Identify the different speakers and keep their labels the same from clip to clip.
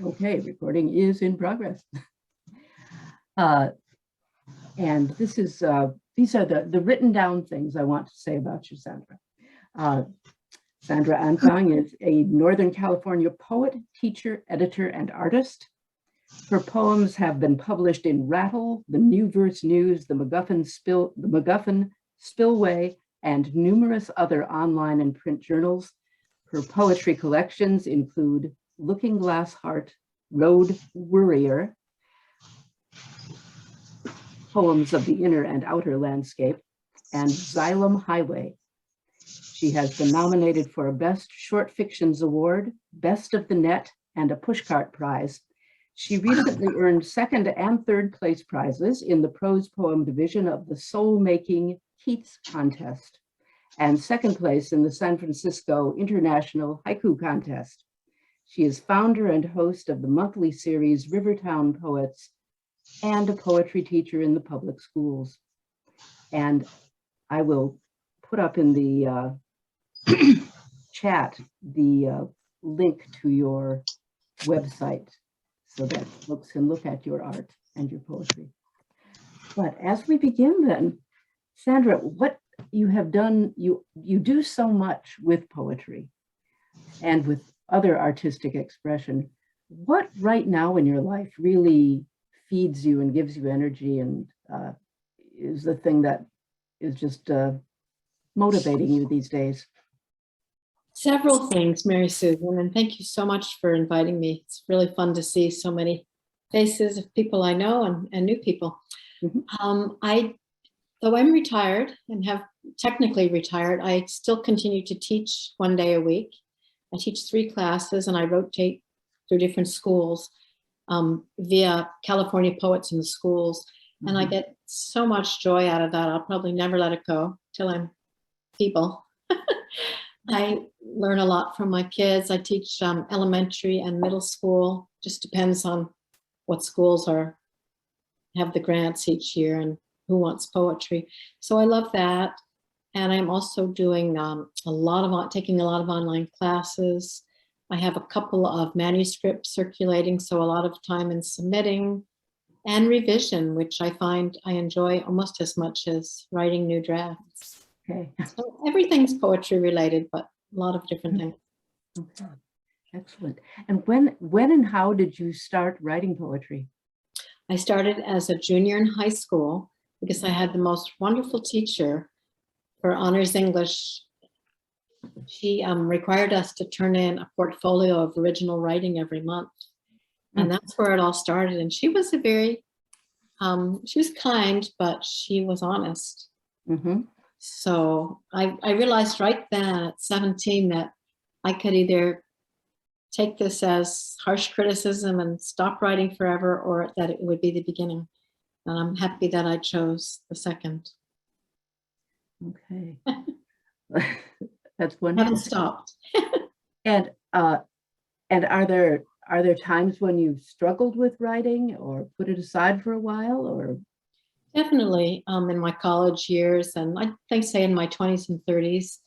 Speaker 1: Okay, recording is in progress. And this is these are the written down things I want to say about you, Sandra. Sandra Anfang is a Northern California poet, teacher, editor, and artist. Her poems have been published in Rattle, the New Verse News, the MacGuffin Spillway, and numerous other online and print journals. Her poetry collections include Looking Glass Heart, Road Worrier, Poems of the Inner and Outer Landscape, and Xylem Highway. She has been nominated for a Best Short Fictions Award, Best of the Net, and a Pushcart Prize. She recently earned second and third place prizes in the prose poem division of the Soul Making Keats Contest, and second place in the San Francisco International Haiku Contest. She is founder and host of the monthly series Rivertown Poets and a poetry teacher in the public schools. And I will put up in the chat the link to your website so that folks can look at your art and your poetry. But as we begin then, Sandra, what you have done, you do so much with poetry and with other artistic expression. What right now in your life really feeds you and gives you energy and is the thing that is just motivating you these days?
Speaker 2: Several things, Mary Susan, and thank you so much for inviting me. It's really fun to see so many faces of people I know and new people. Mm-hmm. Though I'm retired and have technically retired, I still continue to teach 1 day a week. I teach 3 classes and I rotate through different schools via California Poets in the Schools. Mm-hmm. And I get so much joy out of that. I'll probably never let it go till I'm feeble. I learn a lot from my kids. I teach elementary and middle school. Just depends on what schools have the grants each year and who wants poetry. So I love that. And I'm also doing taking a lot of online classes. I have a couple of manuscripts circulating, so a lot of time in submitting and revision, which I find I enjoy almost as much as writing new drafts.
Speaker 1: Okay.
Speaker 2: So everything's poetry related, but a lot of different things.
Speaker 1: Okay. Excellent. And when and how did you start writing poetry?
Speaker 2: I started as a junior in high school because I had the most wonderful teacher for honors English. She required us to turn in a portfolio of original writing every month. And that's where it all started. And she was she was kind, but she was honest. Mm-hmm. So I realized right then at 17 that I could either take this as harsh criticism and stop writing forever, or that it would be the beginning. And I'm happy that I chose the second.
Speaker 1: Okay. That's wonderful.
Speaker 2: I haven't stopped.
Speaker 1: And are there times when you've struggled with writing or put it aside for a while, or?
Speaker 2: Definitely in my college years, and I think say in my 20s and 30s,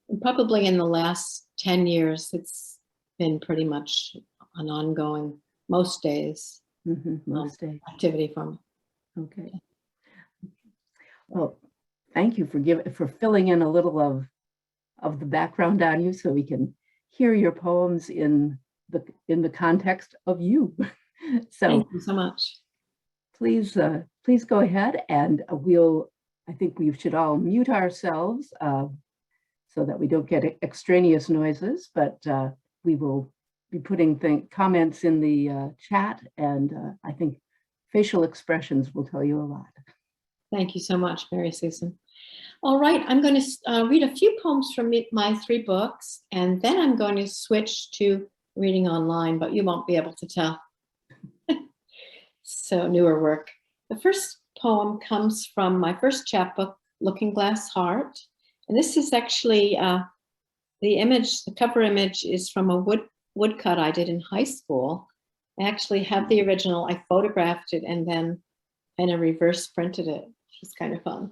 Speaker 2: and probably in the last 10 years, it's been pretty much an ongoing, most days,
Speaker 1: days
Speaker 2: activity for me.
Speaker 1: Okay. Well, thank you for filling in a little of the background on you, so we can hear your poems in the context of you. So
Speaker 2: thank you so much.
Speaker 1: Please go ahead, and I think we should all mute ourselves so that we don't get extraneous noises, but we will be putting comments in the chat, and I think facial expressions will tell you a lot.
Speaker 2: Thank you so much, Mary Susan. All right, I'm going to read a few poems from my 3 books, and then I'm going to switch to reading online, but you won't be able to tell. So newer work. The first poem comes from my first chapbook, Looking Glass Heart. And this is actually, the cover image is from a woodcut I did in high school. I actually have the original, I photographed it and then kind of reverse printed it, which is kind of fun.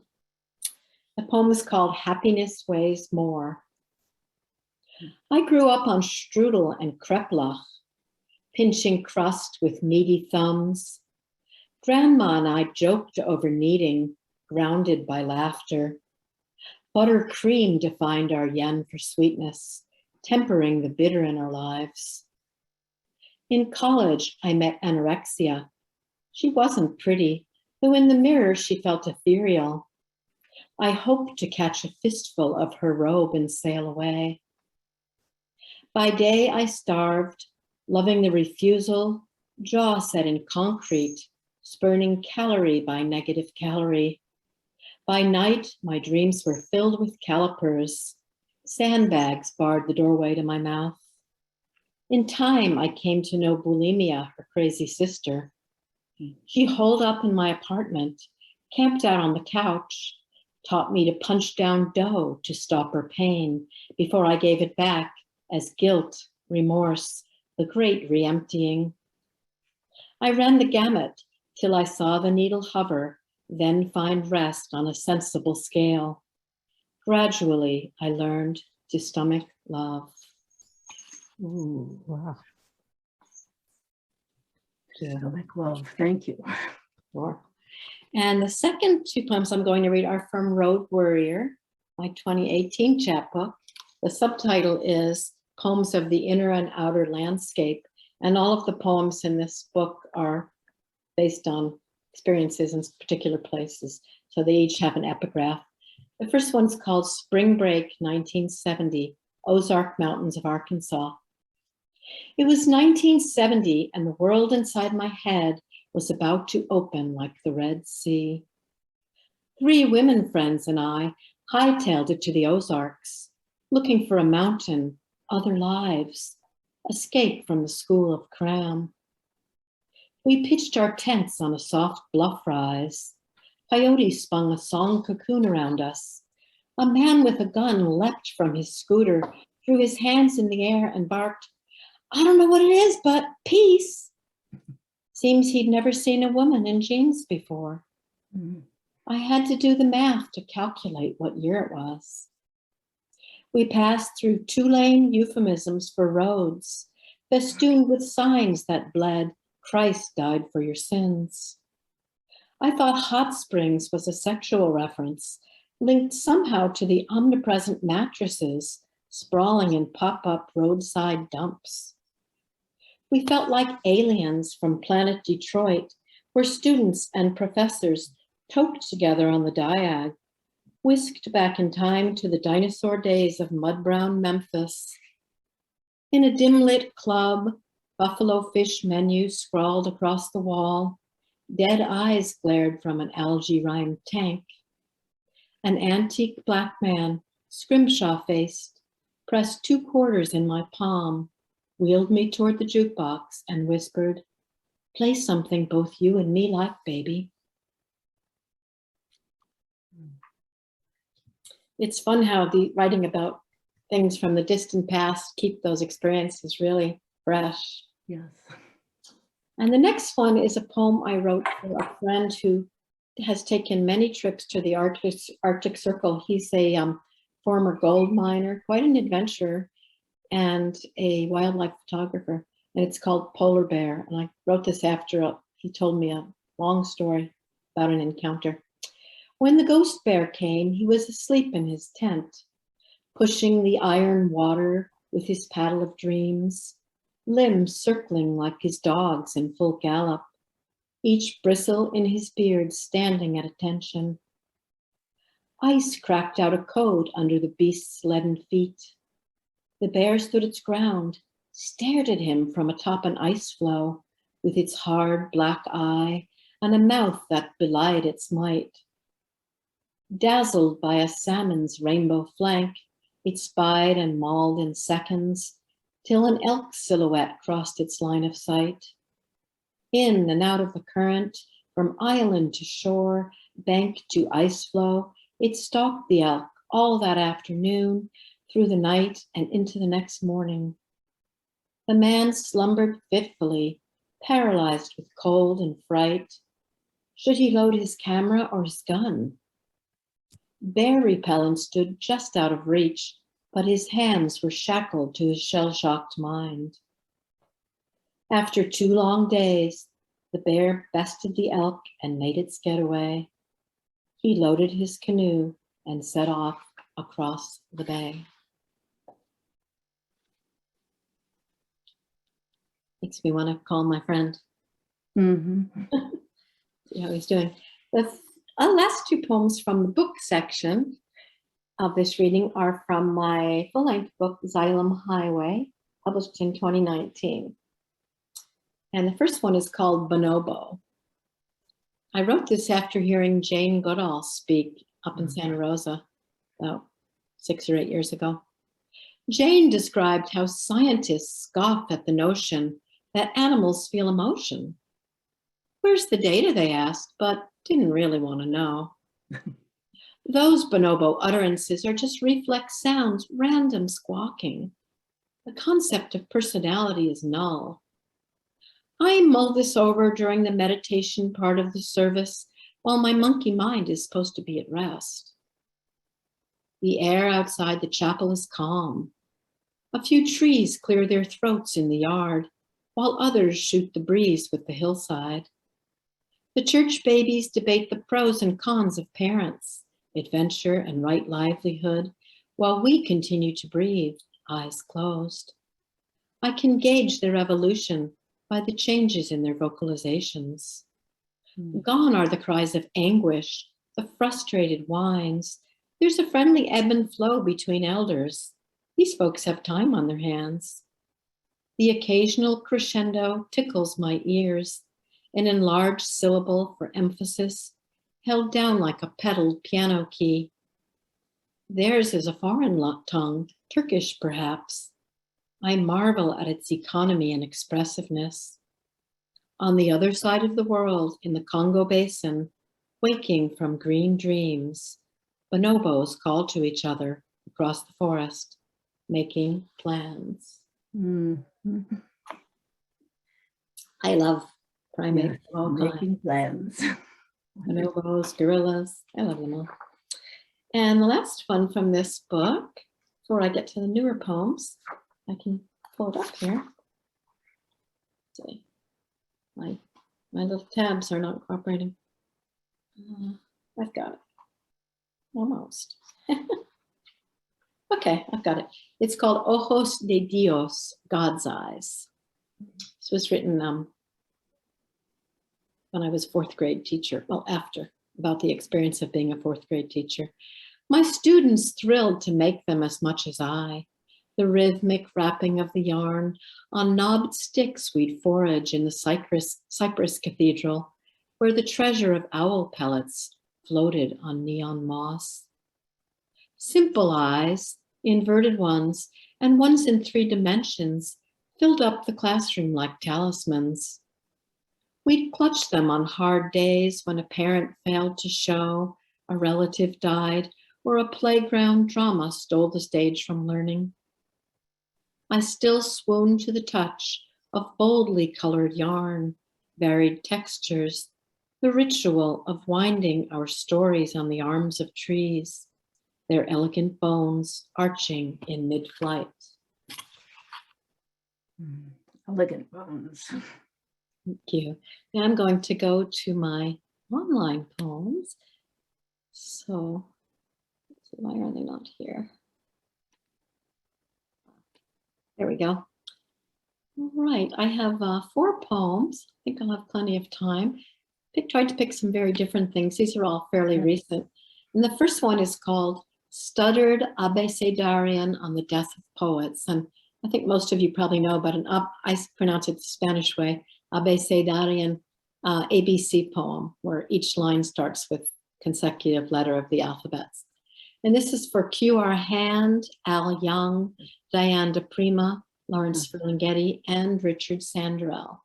Speaker 2: The poem is called Happiness Weighs More. I grew up on strudel and kreplach. pinching crust with meaty thumbs. Grandma and I joked over kneading, grounded by laughter. Buttercream defined our yen for sweetness, tempering the bitter in our lives. In college, I met anorexia. She wasn't pretty, though in the mirror she felt ethereal. I hoped to catch a fistful of her robe and sail away. By day, I starved, loving the refusal, jaw set in concrete, spurning calorie by negative calorie. By night, my dreams were filled with calipers. Sandbags barred the doorway to my mouth. In time, I came to know bulimia, her crazy sister. She holed up in my apartment, camped out on the couch, taught me to punch down dough to stop her pain before I gave it back as guilt, remorse, the great re-emptying. I ran the gamut till I saw the needle hover, then find rest on a sensible scale. Gradually, I learned to stomach love.
Speaker 1: Ooh, wow.
Speaker 2: Yeah.
Speaker 1: Stomach love, thank you.
Speaker 2: Sure. And the second two poems I'm going to read are from Road Warrior, my 2018 chapbook. The subtitle is Poems of the Inner and Outer Landscape. And all of the poems in this book are based on experiences in particular places. So they each have an epigraph. The first one's called Spring Break 1970, Ozark Mountains of Arkansas. It was 1970 and the world inside my head was about to open like the Red Sea. 3 women friends and I hightailed it to the Ozarks, looking for a mountain, other lives, escape from the school of cram. We pitched our tents on a soft bluff rise. Coyotes spun a song cocoon around us. A man with a gun leapt from his scooter, threw his hands in the air and barked, "I don't know what it is, but peace." Seems he'd never seen a woman in jeans before.
Speaker 1: Mm-hmm.
Speaker 2: I had to do the math to calculate what year it was. We passed through 2-lane euphemisms for roads, festooned with signs that bled, "Christ died for your sins." I thought hot springs was a sexual reference, linked somehow to the omnipresent mattresses sprawling in pop-up roadside dumps. We felt like aliens from planet Detroit, where students and professors toked together on the diag, whisked back in time to the dinosaur days of mud-brown Memphis. In a dim-lit club, buffalo fish menu scrawled across the wall, dead eyes glared from an algae-rimed tank. An antique black man, scrimshaw-faced, pressed 2 quarters in my palm, wheeled me toward the jukebox and whispered, "Play something both you and me like, baby." It's fun how the writing about things from the distant past keep those experiences really fresh.
Speaker 1: Yes.
Speaker 2: And the next one is a poem I wrote for a friend who has taken many trips to the Arctic Circle. He's a former gold miner, quite an adventurer, and a wildlife photographer. And it's called Polar Bear. And I wrote this after he told me a long story about an encounter. When the ghost bear came, he was asleep in his tent, pushing the iron water with his paddle of dreams, limbs circling like his dog's in full gallop, each bristle in his beard standing at attention. Ice cracked out a code under the beast's leaden feet. The bear stood its ground, stared at him from atop an ice floe with its hard black eye and a mouth that belied its might. Dazzled by a salmon's rainbow flank, it spied and mauled in seconds till an elk silhouette crossed its line of sight. In and out of the current, from island to shore, bank to ice floe, it stalked the elk all that afternoon, through the night and into the next morning. The man slumbered fitfully, paralyzed with cold and fright. Should he load his camera or his gun? Bear repellent stood just out of reach, but his hands were shackled to his shell-shocked mind. After 2 long days, the bear bested the elk and made its getaway. He loaded his canoe and set off across the bay. Makes me want to call my friend.
Speaker 1: Mm-hmm.
Speaker 2: See how he's doing. The last 2 poems from the book section of this reading are from my full-length book, Xylem Highway, published in 2019. And the first one is called Bonobo. I wrote this after hearing Jane Goodall speak up in Santa Rosa about 6 or 8 years ago. Jane described how scientists scoff at the notion that animals feel emotion. Where's the data, they asked, but didn't really want to know. Those bonobo utterances are just reflex sounds, random squawking. The concept of personality is null. I mull this over during the meditation part of the service while my monkey mind is supposed to be at rest. The air outside the chapel is calm. A few trees clear their throats in the yard, while others shoot the breeze with the hillside. The church babies debate the pros and cons of parents, adventure and right livelihood, while we continue to breathe, eyes closed. I can gauge their evolution by the changes in their vocalizations. Gone are the cries of anguish, the frustrated whines. There's a friendly ebb and flow between elders. These folks have time on their hands. The occasional crescendo tickles my ears, an enlarged syllable for emphasis, held down like a pedaled piano key. Theirs is a foreign tongue, Turkish perhaps. I marvel at its economy and expressiveness. On the other side of the world, in the Congo Basin, waking from green dreams, bonobos call to each other across the forest, making plans.
Speaker 1: Mm-hmm.
Speaker 2: I love primates.
Speaker 1: Yeah, making plans.
Speaker 2: Bonobos, gorillas, I love them all. And the last one from this book, before I get to the newer poems, I can pull it up here. Let's see. My little tabs are not cooperating. I've got it. Almost. Okay, I've got it. It's called Ojos de Dios, God's Eyes. This was written when I was a 4th grade teacher, well, after, about the experience of being a 4th grade teacher. My students thrilled to make them as much as I. The rhythmic wrapping of the yarn. On knobbed sticks we'd forage in the Cypress Cathedral, where the treasure of owl pellets floated on neon moss. Simple eyes, inverted ones, and ones in 3 dimensions, filled up the classroom like talismans. We'd clutch them on hard days when a parent failed to show, a relative died, or a playground drama stole the stage from learning. I still swoon to the touch of boldly colored yarn, varied textures, the ritual of winding our stories on the arms of trees, their elegant bones arching in mid-flight.
Speaker 1: Elegant bones.
Speaker 2: Thank you. Now I'm going to go to my online poems. So, why are they not here? There we go. All right, I have 4 poems. I think I'll have plenty of time. Tried to pick some very different things. These are all fairly recent. And the first one is called Stuttered Abecedarian on the Death of Poets. And I think most of you probably know about I pronounce it the Spanish way, Abecedarian ABC poem, where each line starts with consecutive letter of the alphabets. And this is for Q.R. Hand, Al Young, Diane de Prima, Lawrence Ferlinghetti, and Richard Sandrell.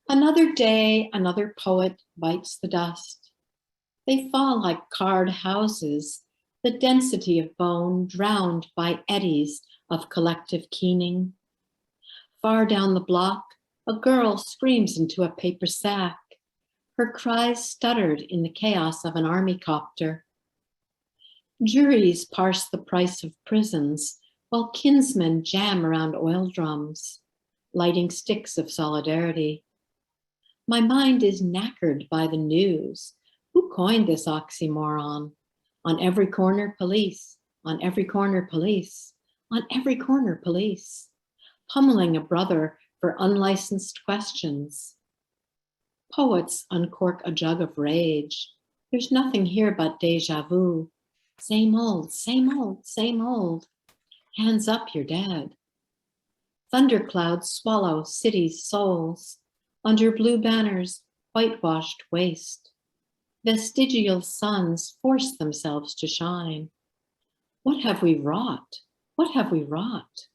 Speaker 2: Another day, another poet bites the dust. They fall like carved houses, the density of bone drowned by eddies of collective keening. Far down the block, a girl screams into a paper sack. Her cries stuttered in the chaos of an army copter. Juries parse the price of prisons, while kinsmen jam around oil drums. lighting sticks of solidarity. My mind is knackered by the news. Who coined this oxymoron? On every corner, police. On every corner, police. On every corner, police. Pummeling a brother for unlicensed questions. Poets uncork a jug of rage. There's nothing here but déjà vu. Same old, same old, same old. Hands up, you're dead. Thunderclouds swallow cities' souls. Under blue banners, whitewashed waste. Vestigial suns force themselves to shine. What have we wrought? What have we wrought?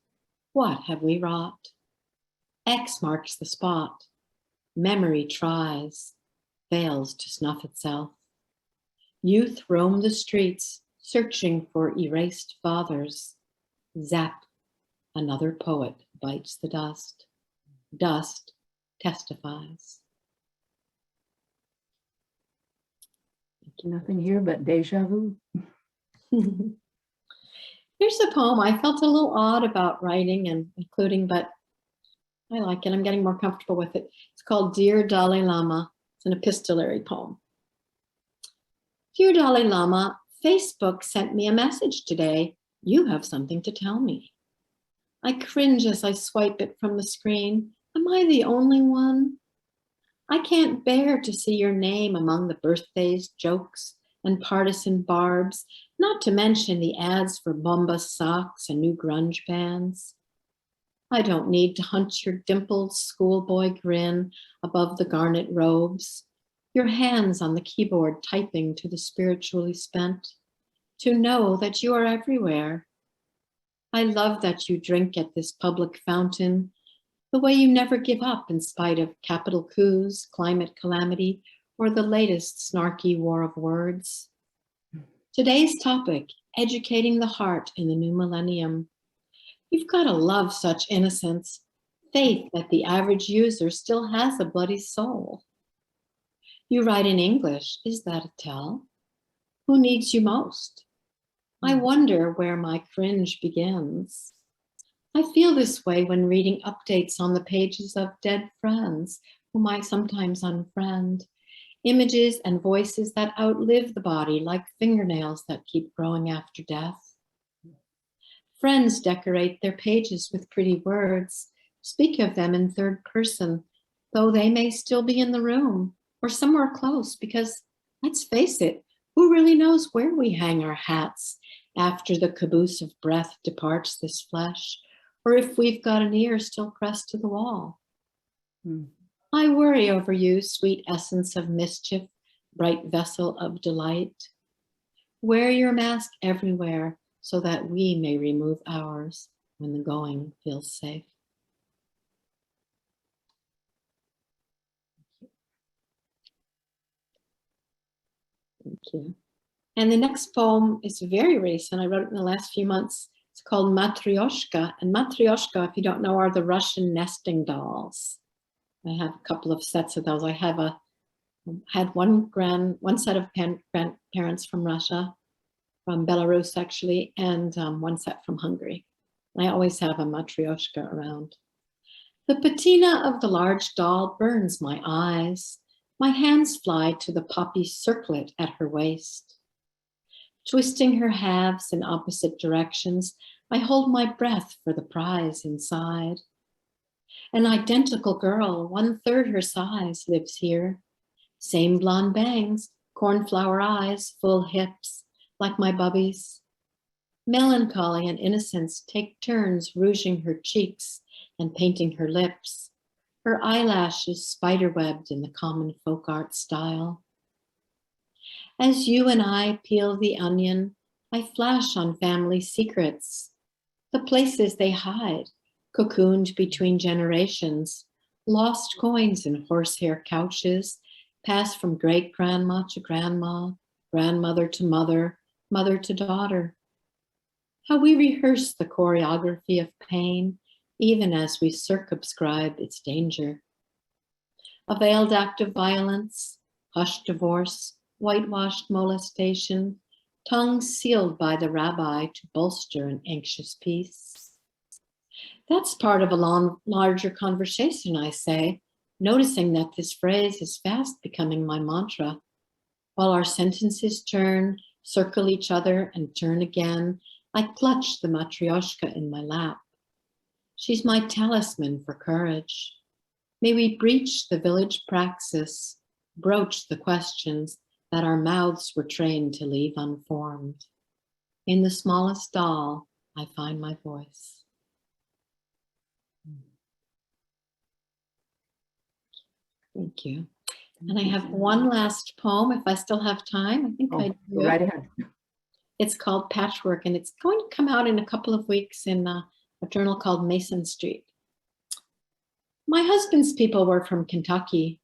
Speaker 2: What have we wrought? X marks the spot. Memory tries, fails to snuff itself. Youth roam the streets, searching for erased fathers. Zap, another poet bites the dust. Dust testifies.
Speaker 1: Nothing here but déjà vu.
Speaker 2: Here's a poem I felt a little odd about writing and including, but I like it. I'm getting more comfortable with it. It's called Dear Dalai Lama. It's an epistolary poem. Dear Dalai Lama, Facebook sent me a message today. You have something to tell me. I cringe as I swipe it from the screen. Am I the only one? I can't bear to see your name among the birthdays, jokes, and partisan barbs, not to mention the ads for Bombas socks and new grunge bands. I don't need to hunt your dimpled schoolboy grin above the garnet robes, your hands on the keyboard typing to the spiritually spent, to know that you are everywhere. I love that you drink at this public fountain, the way you never give up in spite of capital coups, climate calamity, or the latest snarky war of words. Today's topic, educating the heart in the new millennium. You've got to love such innocence, faith that the average user still has a bloody soul. You write in English, is that a tell? Who needs you most? I wonder where my cringe begins. I feel this way when reading updates on the pages of dead friends, whom I sometimes unfriend. Images and voices that outlive the body like fingernails that keep growing after death. Friends decorate their pages with pretty words, speak of them in third person, though they may still be in the room or somewhere close, because let's face it, who really knows where we hang our hats after the caboose of breath departs this flesh, or if we've got an ear still pressed to the wall. I worry over you, sweet essence of mischief, bright vessel of delight. Wear your mask everywhere so that we may remove ours when the going feels safe. Thank you. And the next poem is very recent. I wrote it in the last few months. It's called Matryoshka. And Matryoshka, if you don't know, are the Russian nesting dolls. I have a couple of sets of those. I had one set of grandparents from Russia, from Belarus actually, and one set from Hungary. I always have a Matryoshka around. The patina of the large doll burns my eyes. My hands fly to the poppy circlet at her waist. Twisting her halves in opposite directions, I hold my breath for the prize inside. An identical girl, 1/3 her size, lives here. Same blonde bangs, cornflower eyes, full hips, like my bubbies. Melancholy and innocence take turns rouging her cheeks and painting her lips, her eyelashes spiderwebbed in the common folk art style. As you and I peel the onion, I flash on family secrets, the places they hide, cocooned between generations, lost coins in horsehair couches, passed from great-grandma to grandma, grandmother to mother, mother to daughter. How we rehearse the choreography of pain, even as we circumscribe its danger. A veiled act of violence, hushed divorce, whitewashed molestation, tongues sealed by the rabbi to bolster an anxious peace. That's part of a larger conversation, I say, noticing that this phrase is fast becoming my mantra. While our sentences turn, circle each other, and turn again, I clutch the matryoshka in my lap. She's my talisman for courage. May we breach the village praxis, broach the questions that our mouths were trained to leave unformed. In the smallest doll, I find my voice. Thank you. And I have one last poem, if I still have time. I think I do.
Speaker 1: Go right ahead.
Speaker 2: It's called Patchwork, and it's going to come out in a couple of weeks in a journal called Mason Street. My husband's people were from Kentucky.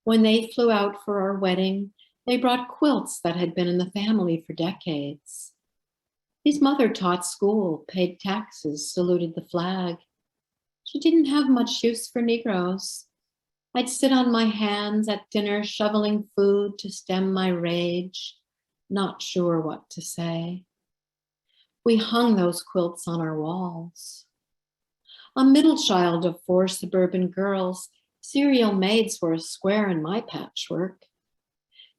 Speaker 2: When they flew out for our wedding, they brought quilts that had been in the family for decades. His mother taught school, paid taxes, saluted the flag. She didn't have much use for Negroes. I'd sit on my hands at dinner, shoveling food to stem my rage, not sure what to say. We hung those quilts on our walls. A middle child of 4 suburban girls, serial maids were a square in my patchwork.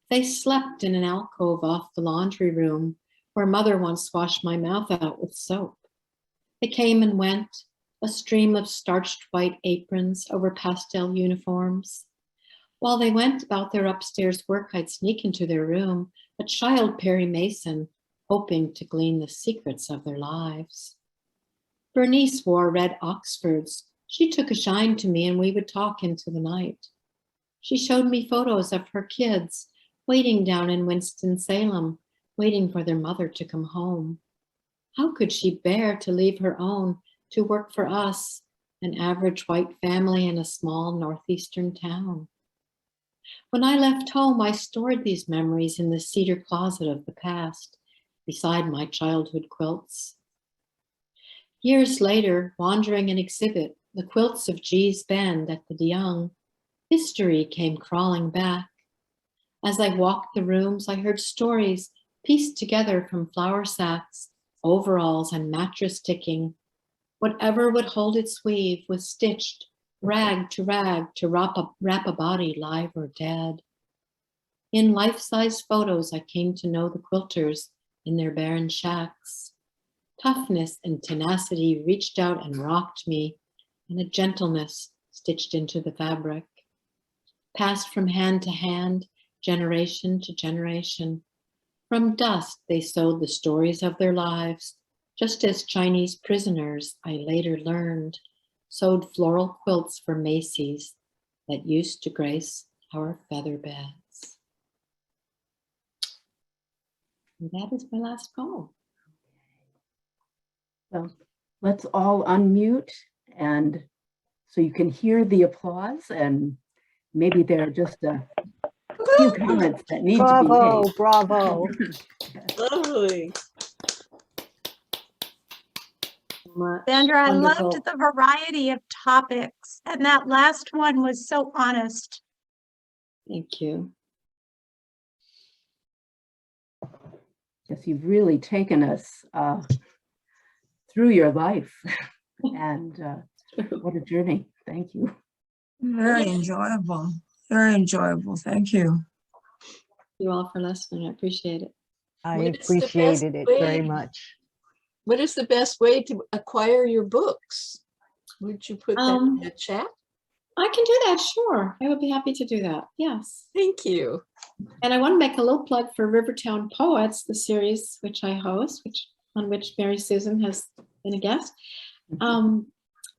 Speaker 2: They slept in an alcove off the laundry room where mother once washed my mouth out with soap. They came and went, a stream of starched white aprons over pastel uniforms. While they went about their upstairs work, I'd sneak into their room, a child Perry Mason, hoping to glean the secrets of their lives. Bernice wore red Oxfords. She took a shine to me and we would talk into the night. She showed me photos of her kids waiting down in Winston-Salem, waiting for their mother to come home. How could she bear to leave her own to work for us, an average white family in a small northeastern town? When I left home, I stored these memories in the cedar closet of the past, beside my childhood quilts. Years later, wandering an exhibit, the quilts of G's Bend at the DeYoung, history came crawling back. As I walked the rooms, I heard stories pieced together from flour sacks, overalls, and mattress ticking. Whatever would hold its weave was stitched rag to wrap a body live or dead. In life-size photos, I came to know the quilters in their barren shacks. Toughness and tenacity reached out and rocked me, and a gentleness stitched into the fabric. Passed from hand to hand, generation to generation. From dust, they sewed the stories of their lives, just as Chinese prisoners, I later learned, sewed floral quilts for Macy's that used to grace our feather beds. And that is my last poem.
Speaker 1: So let's all unmute, and so you can hear the applause, and maybe there are just a few comments that need to be made.
Speaker 3: Bravo.
Speaker 4: Lovely.
Speaker 5: Sandra, I
Speaker 2: Wonderful.
Speaker 5: loved the variety of topics, and that last one was so honest.
Speaker 2: Thank you.
Speaker 1: Yes, you've really taken us through your life, and what a journey. Thank you.
Speaker 3: Very enjoyable. Very enjoyable. Thank you.
Speaker 2: You all for listening. I appreciate it.
Speaker 4: What
Speaker 6: I
Speaker 4: is the best
Speaker 6: appreciated it very
Speaker 4: way-
Speaker 6: much.
Speaker 4: What is the best way to acquire your books? Would you put that in the chat?
Speaker 2: I can do that, sure. I would be happy to do that. Yes.
Speaker 4: Thank you.
Speaker 2: And I want to make a little plug for Rivertown Poets, the series which I host, on which Mary Susan has been a guest.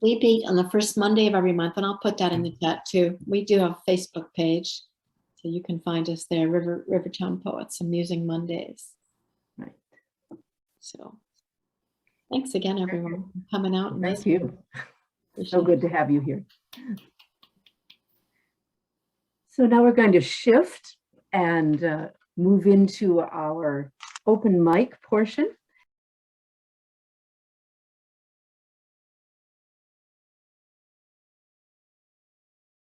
Speaker 2: We meet on the first Monday of every month, and I'll put that in the chat too. We do have a Facebook page, so you can find us there, Rivertown Poets, Amusing Mondays.
Speaker 1: Right.
Speaker 2: So thanks again, everyone, for coming out. And
Speaker 1: Thank
Speaker 2: listening.
Speaker 1: you.
Speaker 2: Appreciate
Speaker 1: So good to have you here. So now we're going to shift and move into our open mic portion.